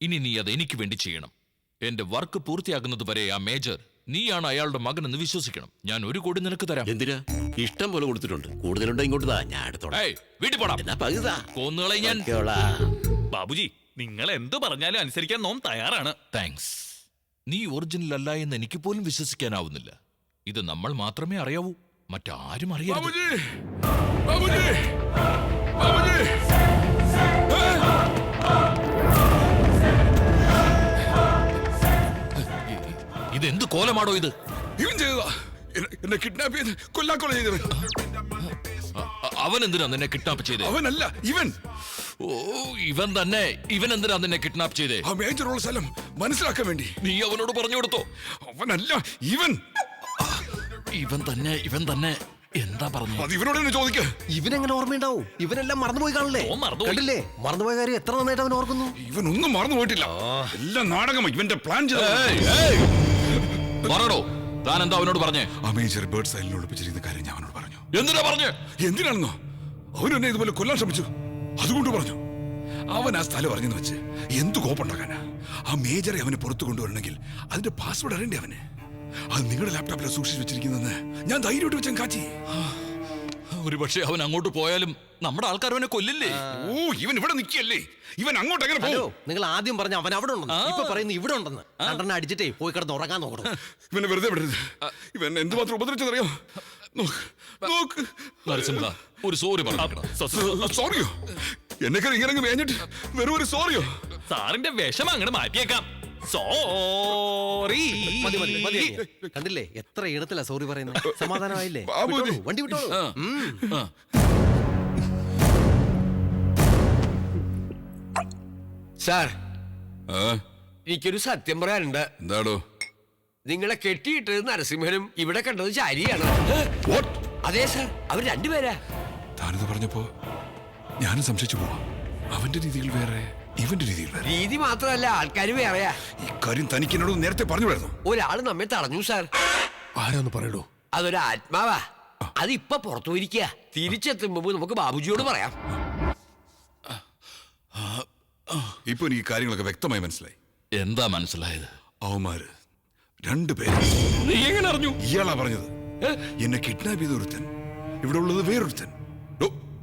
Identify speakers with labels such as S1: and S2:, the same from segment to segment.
S1: ഇനി നീ അത് എനിക്ക് വേണ്ടി ചെയ്യണം. എന്റെ വർക്ക് പൂർത്തിയാകുന്നത് വരെ ആ മേജർ നീയാണ് അയാളുടെ മകനെന്ന് വിശ്വസിക്കണം. ഞാൻ 1 കോടി നിനക്ക് തരാം.
S2: എന്തിനാ? ഇഷ്ടം പോലെ കൊടുത്തിട്ടുണ്ട്. കൂടുതലുണ്ടോ ഇങ്ങോട്ട് താ, ഞാൻ എടുത്തോളാം.
S1: വീട്ടിൽ പോടാ. കൊന്നുകളെ ഞാൻ.
S3: ബാബുജി, നിങ്ങൾ എന്ത് പറഞ്ഞാലും അനുസരിക്കാൻ നോം തയ്യാറാണ്.
S1: താങ്ക്സ്. നീ ഒറിജിനൽ അല്ല എന്ന് എനിക്ക് പോലും വിശ്വസിക്കാനാവുന്നില്ല. ഇത് നമ്മൾ മാത്രമേ അറിയാവൂ, മറ്റാരും അറിയരുത്. ഇതെന്ത് കോലമാണോ ഇത്?
S4: ഇവൻ ചെയ്തതാ. എന്നെ കിഡ്നാപ്പ് ചെയ്ത് കൊല്ലാക്കൊല ചെയ്തവൻ.
S1: അവൻ എന്തിനാ നിന്നെ കിഡ്നാപ്പ് ചെയ്തേ?
S4: അവനല്ല, ഇവൻ.
S1: ഓ, ഇവൻ തന്നെ. ഇവൻ എന്തിനാ നിന്നെ കിഡ്നാപ്പ് ചെയ്തേ?
S4: ആ മേജറുള്ള സ്ഥലം മനസ്സിലാക്കാൻ വേണ്ടി.
S1: നീ അവനോട് പറഞ്ഞു കൊടുത്തോ?
S4: അവനല്ല, ഇവൻ.
S1: ഇവൻ തന്നെ എന്താ പറഞ്ഞു?
S4: അത് ഇവനോട് തന്നെ ചോദിക്ക.
S5: ഇവനെങ്ങനെ ഓർമ്മയുണ്ടാവും? ഇവനെല്ലാം മറന്നുപോയി കാണില്ലേ? കണ്ടില്ലേ, മറന്നുപോയ കാര്യം എത്ര നന്നായിട്ട് അവൻ ഓർക്കുന്നു.
S4: ഇവനൊന്നും മറന്നു പോയിട്ടില്ല. എല്ലാം നാടകമാണ്. ഇവന്റെ പ്ലാൻ
S1: പറയടോ, താൻ എന്താ അവനോട് പറഞ്ഞേ?
S4: ആ മേജർ ബേർഡ് സൈലിൽ ഒളിപ്പിച്ചിരിക്കുന്ന കാര്യം ഞാൻ അവനോട് പറഞ്ഞു.
S1: എന്തിനാ പറഞ്ഞു?
S4: എന്തിനാണെന്നോ, അവനെന്നെ ഇതുപോലെ കൊല്ലാൻ ശ്രമിച്ചു, അതുകൊണ്ട് പറഞ്ഞു. അവൻ ആ സ്ഥലം അറിഞ്ഞെന്ന് വെച്ച് എന്ത് കോപ്പുണ്ടാക്കാനാ? ആ മേജറെ അവന് പുറത്തു കൊണ്ടുവരണമെങ്കിൽ അതിന്റെ പാസ്വേഡ് അറിയണ്ടേ അവന്? അത് നിങ്ങളുടെ ലാപ്ടോപ്പിലാണ് സൂക്ഷിച്ചു വെച്ചിരിക്കുന്നതെന്ന് ഞാൻ ധൈര്യമായിട്ട് വെച്ചാൽ കാച്ചി.
S1: ഒരു പക്ഷേ അവൻ അങ്ങോട്ട് പോയാലും നമ്മുടെ ആൾക്കാർ അവനെ കൊല്ലില്ലേ?
S4: ഓ, ഇവൻ ഇവിടെ നിൽക്കല്ലേ? ഇവൻ അങ്ങോട്ട് എങ്ങനെ പോകും?
S5: നിങ്ങൾ ആദ്യം പറഞ്ഞ അവൻ അവിടെ ഉണ്ടെന്ന്, ഇപ്പൊ പറയുന്നു ഇവിടെ ഉണ്ടെന്ന്. രണ്ടെണ്ണം അടിച്ചിട്ടേ പോയി കിടന്ന് ഉറങ്ങാൻ നോക്കണം.
S4: ഇവനെ വെറുതെ വിടരുത്. ഇവൻ എന്തുമാത്രം ഉപദ്രവിച്ചതറിയോ?
S1: നരസിംഹ, ഒരു സോറി പറഞ്ഞു.
S4: സോറിയോ? എന്നെക്കാൾ ഇങ്ങനെ വേഞ്ഞിട്ട് വെറും ഒരു സോറിയോ?
S3: സാറിന്റെ വിഷം അങ്ങോട്ട് മാറ്റിയേക്കാം. സോറി.
S5: കണ്ടില്ലേ എത്ര ഇടത്തിലാ സോറി പറയുന്നത്? സമാധാനമായില്ലേ? വണ്ടി വിട്ടോളൂ.
S6: സാർ, എനിക്കൊരു സത്യം പറയാനുണ്ട്.
S4: എന്താടോ?
S6: നിങ്ങളെ കെട്ടിയിട്ടത് നരസിംഹനും ഇവിടെ കണ്ടത് ചാരിയാണ്. അതെ സാർ, അവർ രണ്ടുപേരാ.
S4: താനിത് പറഞ്ഞപ്പോ ഞാനും സംശയിച്ചു പോവാ. അവന്റെ രീതികൾ വേറെ, ഇവന്റെ രീതികൾ വേറെ.
S6: രീതി മാത്രമല്ല, ആൾക്കാർ വേറെയാ.
S4: ഇക്കാര്യം തനിക്ക് എന്നോട് നേരത്തെ പറഞ്ഞുവിടായിരുന്നു.
S6: ഒരാള് നമ്മെ തടഞ്ഞു സാർ.
S4: ആരാന്ന് പറയടോ?
S6: അതൊരു ആത്മാവാ. അതിപ്പൊ പുറത്തു പോയിരിക്കുക. തിരിച്ചെത്തുമ്പോ നമുക്ക് ബാബുജിയോട് പറയാം.
S4: ഇപ്പൊ എനിക്ക് കാര്യങ്ങളൊക്കെ വ്യക്തമായി മനസ്സിലായി.
S1: എന്താ മനസ്സിലായത്?
S4: അവന്മാര് രണ്ടുപേരും.
S1: നീ എങ്ങനെ അറിഞ്ഞു?
S4: ഇയാളാ പറഞ്ഞത്. എന്നെ കിഡ്നാപ്പ് ചെയ്ത ഒരുത്തൻ, ഇവിടെ ഉള്ളത് വേറൊരുത്തൻ.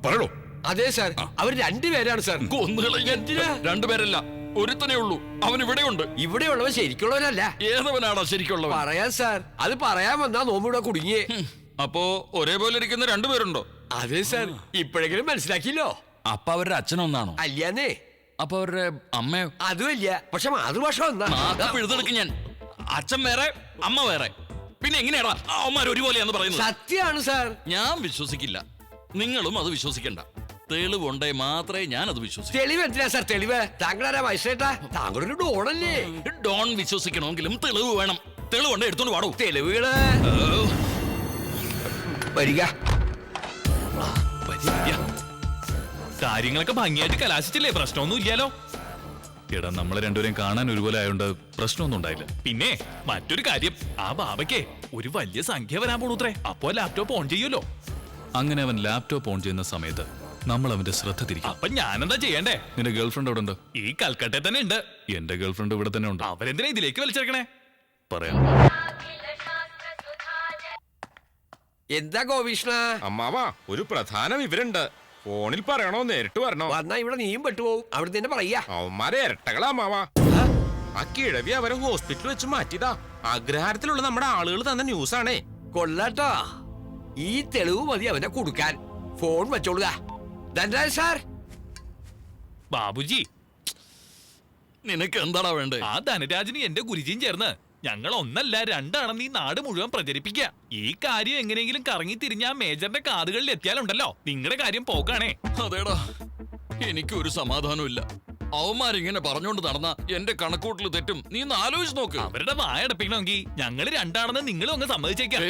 S4: പറയടോ.
S6: അതെ സാർ, അവർ രണ്ടുപേരാണ് സാർ.
S1: രണ്ടുപേരല്ല, ഒരുത്തനേ ഉള്ളൂ. അവൻ ഇവിടെയുണ്ട്.
S6: ഇവിടെയുള്ളവൻ ശരിക്കുള്ളവനല്ല.
S1: ഏതവനാടാ ശരിക്കുള്ളവൻ?
S6: പറയാൻ സാർ, അത് പറയാൻ വന്നാ നോമ്പിവിടെ കുടുങ്ങിയേ.
S1: അപ്പോ ഒരേപോലെ ഇരിക്കുന്ന രണ്ടുപേരുണ്ടോ?
S6: അതെ സാർ, ഇപ്പോഴെങ്കിലും മനസ്സിലാക്കിയല്ലോ.
S1: അപ്പൊ അവരുടെ അച്ഛനൊന്നാണോ?
S6: അല്ലാന്നേ.
S1: അപ്പൊ അവരുടെ അമ്മയോ?
S6: അതുമല്ല, പക്ഷെ മാതൃഭാഷ ഒന്നാ.
S1: എഴുതെടുക്കും ഞാൻ. അച്ഛൻ വേറെ, അമ്മ വേറെ. പിന്നെ എങ്ങനെയാടാ അവന്മാർ ഒരുപോലെയാന്ന് പറയുന്നത്?
S6: സത്യമാണ് സാർ.
S1: ഞാൻ വിശ്വസിക്കില്ല, നിങ്ങളും അത് വിശ്വസിക്കണ്ട. തെളിവുണ്ടേ മാത്രമേ ഞാൻ അത് വിശ്വസിക്കൂ.
S6: തെളിവ് എന്തിനാ സാർ? തെളിവ് താങ്കളാരാ വയസ്സേട്ടാ? താങ്കളൊരു ഡോണല്ലേ?
S1: ഡോൺ വിശ്വസിക്കണമെങ്കിലും തെളിവ് വേണം. തെളിവുണ്ടേ എടുത്തോണ്ട് പാടൂ.
S6: തെളിവുകള് വരിക.
S3: കാര്യങ്ങളൊക്കെ ഭംഗിയായിട്ട് കലാശിച്ചില്ലേ? പ്രശ്നമൊന്നും ഇല്ലാലോ. എടാ, നമ്മളെ രണ്ടുപേരെയും കാണാൻ ഒരുപോലെ ആയതുകൊണ്ട് പ്രശ്നമൊന്നും ഉണ്ടായില്ല. പിന്നെ മറ്റൊരു കാര്യം, ആ ബാബയ്ക്ക് ഒരു വലിയ സംഖ്യ വരാൻ പോണൂത്രേ. അപ്പോ ലാപ്ടോപ്പ് ഓൺ ചെയ്യുമല്ലോ. അങ്ങനെ അവൻ ലാപ്ടോപ്പ് ഓൺ ചെയ്യുന്ന സമയത്ത് നമ്മൾ അവന്റെ ശ്രദ്ധ തിരിക്കും. അപ്പൊ ഞാനെന്താ ചെയ്യണ്ടേ? നിന്റെ ഗേൾഫ്രണ്ട് അവിടെ ഉണ്ട്? ഈ കൽക്കട്ടയിൽ തന്നെ ഉണ്ട്. എന്റെ ഗേൾഫ്രണ്ട് ഇവിടെ തന്നെ ഉണ്ട്. അവരെന്തിനാ ഇതിലേക്ക് വലിച്ചെടുക്കണേ? പറയാം.
S6: എന്താ ഗോവിഷ്ണ?
S7: അമ്മാവാ, ഒരു പ്രധാന വിവരമുണ്ട്. ഫോണിൽ പറയണോ നേരിട്ട് വരണോ?
S6: വന്നാ ഇവിടെ നീയും പെട്ടുപോകും. അവിടെ തന്നെ പറയാ.
S7: അവന്മാരെ ഇരട്ടകളാ അമ്മാവാ. ആ കിഴവി അവരെ ഹോസ്പിറ്റലിൽ വെച്ച് മാറ്റിയതാ. അഗ്രഹാരത്തിലുള്ള നമ്മുടെ ആളുകൾ തന്ന ന്യൂസ് ആണേ.
S6: കൊള്ളാട്ടോ. ഈ തെളിവ് മതി അവനെ കൊടുക്കാൻ. ഫോൺ വെച്ചോളുക. ധനരാജ് സാർ.
S3: ബാബുജി,
S1: നിനക്ക് എന്താടാ വേണ്ടേ?
S3: ആ ധനരാജിന് എന്റെ ഗുരുജിയും ചേർന്ന് ഞങ്ങൾ ഒന്നല്ല രണ്ടാണെന്ന് ഈ നാട് മുഴുവൻ പ്രചരിപ്പിക്കുക. ഈ കാര്യം എങ്ങനെയെങ്കിലും കറങ്ങി തിരിഞ്ഞ ആ മേജറിന്റെ കാതുകളിൽ എത്തിയാലുണ്ടല്ലോ നിങ്ങളുടെ കാര്യം പോക്കാണേ.
S1: അതേടാ, എനിക്കൊരു സമാധാനവും ഇല്ല. അവന്മാരിങ്ങനെ പറഞ്ഞോണ്ട് നടന്ന എന്റെ കണക്കൂട്ടിൽ തെറ്റും. നീ ഒന്ന് ആലോചിച്ച് നോക്ക്.
S3: അവരുടെ വായടപ്പിക്കണമെങ്കിൽ ഞങ്ങൾ രണ്ടാണെന്ന് നിങ്ങളും അങ്ങ് സമ്മതിച്ചേക്കാം.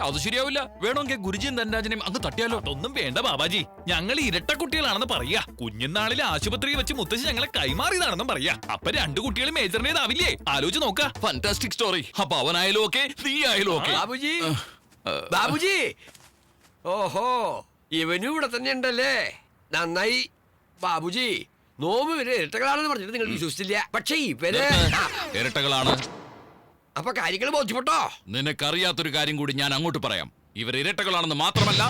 S1: അത് ശരിയാവില്ല. വേണമെങ്കിൽ ഗുരുജിയും ധനരാജനെയും അങ്ങ് തട്ടിയാലോ?
S3: അതൊന്നും വേണ്ട ബാബാജി. ഞങ്ങൾ ഇരട്ട കുട്ടികളാണെന്ന് പറയാ. കുഞ്ഞുനാളിൽ ആശുപത്രിയിൽ വെച്ച് മുത്തശ്ശി ഞങ്ങളെ കൈമാറിയതാണെന്നും പറയാ. അപ്പൊ രണ്ടു കുട്ടികളും മേജറിന്റേതാവില്ലേ? ആലോചിച്ച് നോക്ക.
S1: Fantastic story. അപ്പൊ അവനായാലും ഓക്കെ, നീ ആയാലും ഓക്കെ.
S6: ബാബുജി, ബാബുജി. ഓഹോ, ഇവനും ഇവിടെ തന്നെ ഉണ്ടല്ലേ? നന്നായി. ബാബുജി, നോമ്പ് ഇവര് ഇരട്ടകളാണെന്ന് പറഞ്ഞിട്ട് നിങ്ങൾ വിശ്വസിച്ചില്ല. പക്ഷേ ഇവര്
S1: ഇരട്ടകളാണ്.
S6: അപ്പൊ കാര്യങ്ങൾ ബോധ്യപ്പെട്ടോ?
S1: നിനക്കറിയാത്തൊരു കാര്യം കൂടി ഞാൻ അങ്ങോട്ട് പറയാം. ഇവർ ഇരട്ടകളാണെന്ന് മാത്രമല്ല,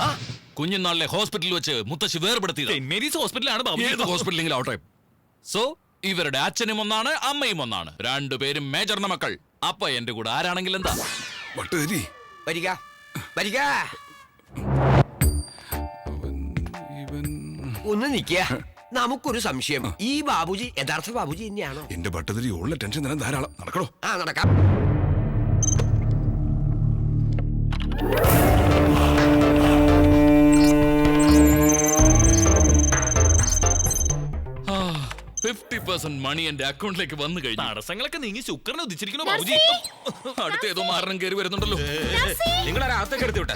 S1: കുഞ്ഞുനാളിലെ ഹോസ്പിറ്റലിൽ വെച്ച് മുത്തശ്ശി വേർപെടുത്തിയത്.
S3: സെന്റ് മേരീസ് ഹോസ്പിറ്റലാണ് ബാബുജി.
S1: ഏത് ഹോസ്പിറ്റലെങ്കിലും ആവട്ടെ. സോ ഇവരുടെ അച്ഛനും ഒന്നാണ്, അമ്മയും ഒന്നാണ്. രണ്ടുപേരും മേജറിന്റെ മക്കൾ. അപ്പൊ എന്റെ കൂടെ ആരാണെങ്കിൽ എന്താ?
S4: ഭട്ടതിരി
S6: വരിക വരിക. ഒന്ന് നിക്ക. നമുക്കൊരു സംശയം. ഈ ബാബുജി യഥാർത്ഥ ബാബുജി തന്നെയാണോ?
S4: എന്റെ ഭട്ടതിരി ഉള്ള ടെൻഷൻ തരാൻ ധാരാളം. നടക്കണോ?
S6: ആ നടക്കാം.
S1: ആ, 50% മണി എന്റെ അക്കൗണ്ടിലേക്ക് വന്നു കഴിഞ്ഞു.
S3: തടസ്സങ്ങളൊക്കെ നീങ്ങി ശുക്രനെ ഉദിച്ചിരിക്കണോ ബാബുജി?
S1: അടുത്ത ഏതോ മാരണം കയറി വരുന്നുണ്ടല്ലോ.
S7: നിങ്ങളെ അകത്തേക്ക് എടുത്തു വിട്ടെ.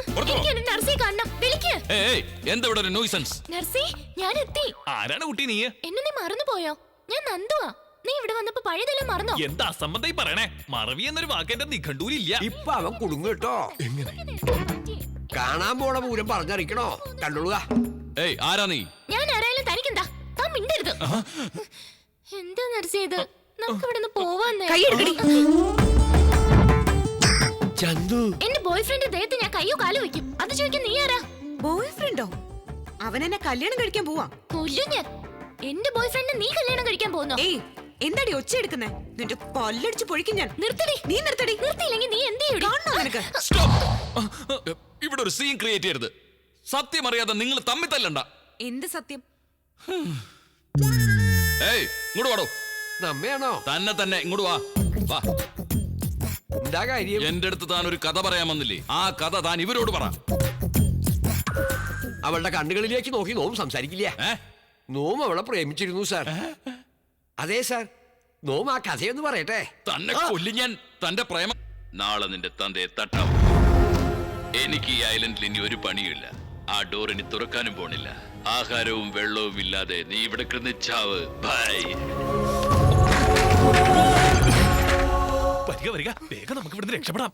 S1: എന്താ ഇവിടെ ഒരു നോയ്സൻസ്?
S3: ആരാണ് കുട്ടി നീ?
S8: എന്നെ നീ മറന്നുപോയോ? ഞാൻ നന്ദുവാ. നീ ഇവിടെ വന്നപ്പോ പഴയതെല്ലാം മറന്നോ?
S3: എന്താ അസംബന്ധം പറയണേ? മറവി എന്നൊരു വാക്ക് എന്റെ നിഘണ്ടൂരില്ല.
S6: ഇപ്പൊ അവൻ കുടുങ്ങു കേട്ടോ. കാണാൻ പോണ പൂരം പറഞ്ഞറിയിക്കണോ? കണ്ടോളുക.
S1: ആരാ നീ?
S8: ഞാൻ ആരായാലും തനിക്കെന്താ? താൻ മിണ്ടരുത്. എന്താ നർസേ ഇത്? നമുക്ക് ഇവിടെ നിന്ന് പോവാന്നേ.
S6: ചന്തു,
S8: എന്റെ ബോയ് ഫ്രണ്ട് ദേഹത്ത് ഞാൻ കയ്യോ കാലോ വെക്കും. അത് ചോദിക്കാൻ നീ ആരാ?
S9: ബോയ് ഫ്രണ്ടോ? അവൻ എന്നെ കല്യാണം കഴിക്കാൻ പോവാ.
S8: കൊല്ലും ഞാൻ. എന്റെ ബോയ് ഫ്രണ്ട് നീ കല്യാണം കഴിക്കാൻ പോകുന്നോ?
S9: ഏയ്, എന്താടി ഒച്ച എടുക്കുന്നേ? നിന്റെ പല്ലടിച്ച് പൊഴിക്കും ഞാൻ.
S8: നിർത്തടി.
S9: നീ നിർത്തടി.
S8: നിർത്തിയില്ലെങ്കിൽ നീ എന്ത് ചെയ്യും?
S9: കാണണോ നിനക്ക്?
S1: ഇവിടെ ഒരു സീൻ ക്രിയേറ്റ് ചെയ്യരുത്. സത്യം അറിയാതെ നിങ്ങൾ തമ്മിൽ തല്ലണ്ട.
S9: എന്ത് സത്യം?
S1: ഇങ്ങോട്ട് വാടോ.
S6: നമ്മയാണോ?
S1: തന്നെ ഇങ്ങോട്ട് വാ. വാ.
S6: എന്താ കാര്യം?
S1: എന്റെ അടുത്ത് താൻ ഒരു കഥ പറയാൻ വന്നില്ലേ? ആ കഥ താൻ ഇവരോട് പറ.
S6: അവളുടെ കണ്ണുകളിലേക്ക് നോക്കി നോം സംസാരിക്കില്ല. നോം അവളെ പ്രേമിച്ചിരുന്നു സാർ. അതെ സാർ, നോം ആ കഥയൊന്ന് പറയട്ടെ.
S1: തന്നെ കൊല്ലി ഞാൻ. തന്റെ പ്രേമം നാളെ നിന്റെ തന്തയെ തട്ടാം. എനിക്ക് ഈ ഐലൻഡിൽ ഇനി ഒരു പണിയില്ല. ആ ഡോർ ഇനി തുറക്കാനും പോണില്ല. ആഹാരവും വെള്ളവും ഇല്ലാതെ നീ ഇവിടെ കിടന്നിച്ചാവ്. ബൈ.
S3: വരിക വരിക, വേഗം നമുക്ക് ഇവിടുന്ന് രക്ഷപ്പെടാം.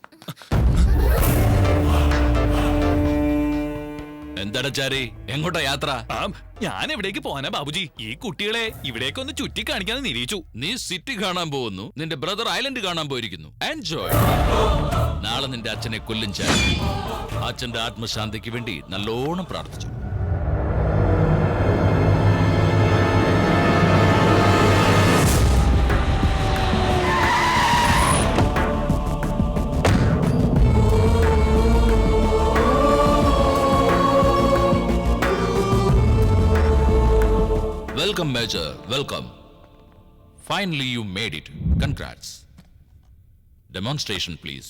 S1: എന്താടാ ചാരി, എങ്ങോട്ടാ യാത്ര?
S3: ഞാൻ എവിടേക്ക് പോവാനാ ബാബുജി? ഈ കുട്ടികളെ ഇവിടേക്ക് ഒന്ന് ചുറ്റി കാണിക്കാന്ന് നിരീക്ഷിച്ചു.
S1: നീ സിറ്റി കാണാൻ പോകുന്നു, നിന്റെ ബ്രദർ ഐലൻഡ് കാണാൻ പോയിരിക്കുന്നു. എൻജോയ്. നാളെ നിന്റെ അച്ഛനെ കൊല്ലും ചാരി. അച്ഛന്റെ ആത്മശാന്തിക്ക് വേണ്ടി നല്ലോണം പ്രാർത്ഥിച്ചു. Welcome, Major. Welcome. Finally, you made it. Congrats. Demonstration, please.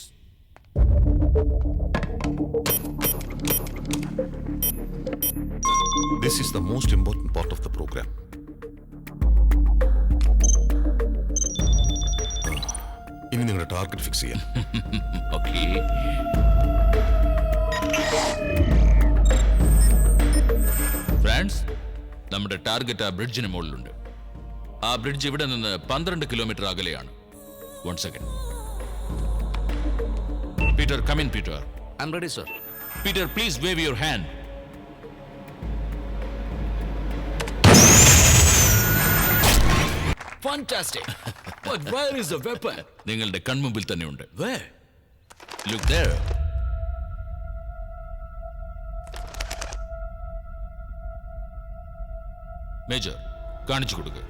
S10: This is the most important part of the program. ഇനി നിങ്ങളുടെ ടാർഗറ്റ് ഫിക്സ് ചെയ്യാം.
S1: Okay. Friends, നമ്മുടെ ടാർഗറ്റ് ആ ബ്രിഡ്ജിന് മുകളിലുണ്ട്. ആ ബ്രിഡ്ജ് ഇവിടെ നിന്ന് 12 കിലോമീറ്റർ അകലെയാണ്. 1 second. Peter, come in, Peter.
S2: I'm ready, sir.
S1: Peter, please wave your hand.
S2: Fantastic. But where is the weapon?
S1: നിങ്ങളുടെ കൺമുമ്പിൽ തന്നെയുണ്ട്.
S2: Where?
S1: Look there. മേജർ, കാണിച്ചു കൊടുക്കുക.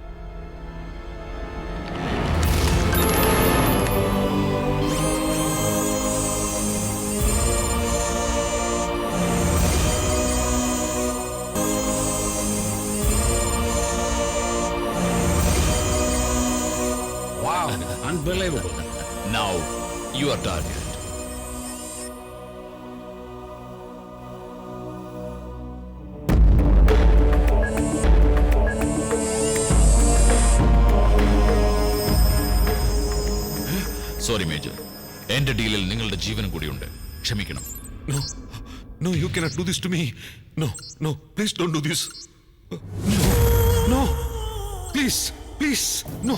S2: Wow, unbelievable.
S1: Now, your target. Sorry major, എന്റെ ഡീലിൽ നിങ്ങളുടെ ജീവനും കൂടിയുണ്ട്. ക്ഷമിക്കണം.
S10: No, no, you cannot do this to me. No, no, please don't do this. No, no, please, please, no,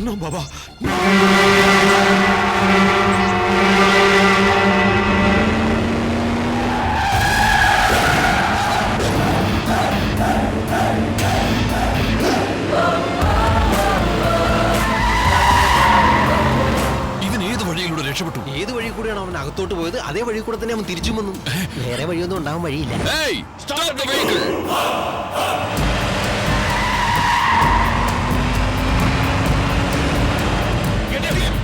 S10: no, Baba. No.
S5: അകത്തോട്ട് പോയത് അതേ വഴി കൂടെ തന്നെ അവൻ തിരിച്ചു വന്നു. വേറെ വഴിയൊന്നും ഉണ്ടാവാൻ വഴിയില്ല.
S1: Hey, stop the vehicle. Get him.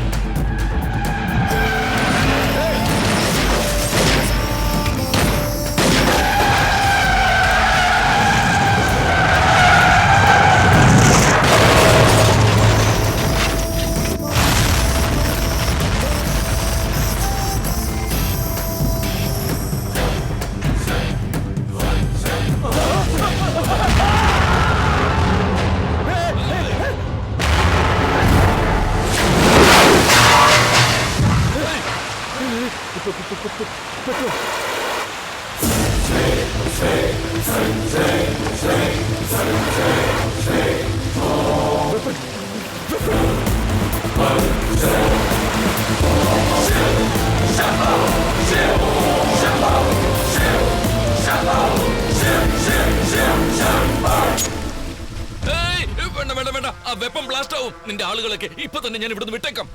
S1: വേണ്ട ആ വെപ്പൺ ബ്ലാസ്റ്റ് ആവും. നിന്റെ ആളുകളൊക്കെ ഇപ്പൊ തന്നെ ഞാൻ ഇവിടുന്ന് വിട്ടേക്കാം.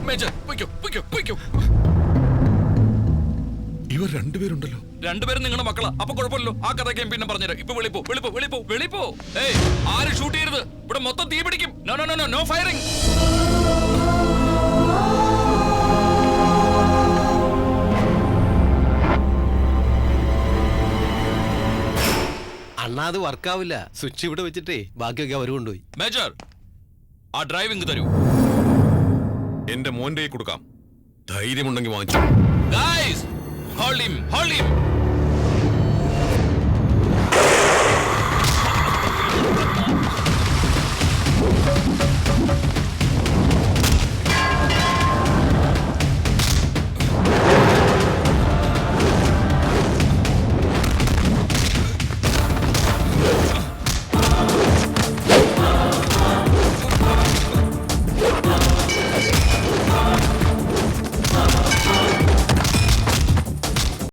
S1: മേജർ പൊയ്ക്കോ പൊയ്ക്കോ പൊയ്ക്കോ.
S10: ഇവർ രണ്ടുപേരുണ്ടല്ലോ.
S1: രണ്ടുപേരും നിങ്ങളുടെ മക്കളാ. അപ്പൊ കുഴപ്പമില്ലല്ലോ. ആ കഥയൊക്കെ പിന്നെ പറഞ്ഞുതരാം. ഇപ്പൊ വെളിപ്പോ വെളിപ്പോ വെളിപ്പോ വെളിപ്പോ. ഏയ് ആരും ഷൂട്ട് ചെയ്യരുത്. ഇവിടെ മൊത്തം തീ പിടിക്കും. No no no no firing.
S5: അണ്ണാ അത് വർക്കാവില്ല. സ്വിച്ച് ഇവിടെ വെച്ചിട്ടേ ബാക്കിയൊക്കെ അവർ കൊണ്ടുപോയി.
S1: മേജർ ആ ഡ്രൈവിംഗ് തരൂ.
S10: എന്റെ മോന്റെ കൊടുക്കാം. ധൈര്യമുണ്ടെങ്കിൽ വാങ്ങിച്ചു.
S1: Guys hold him hold him.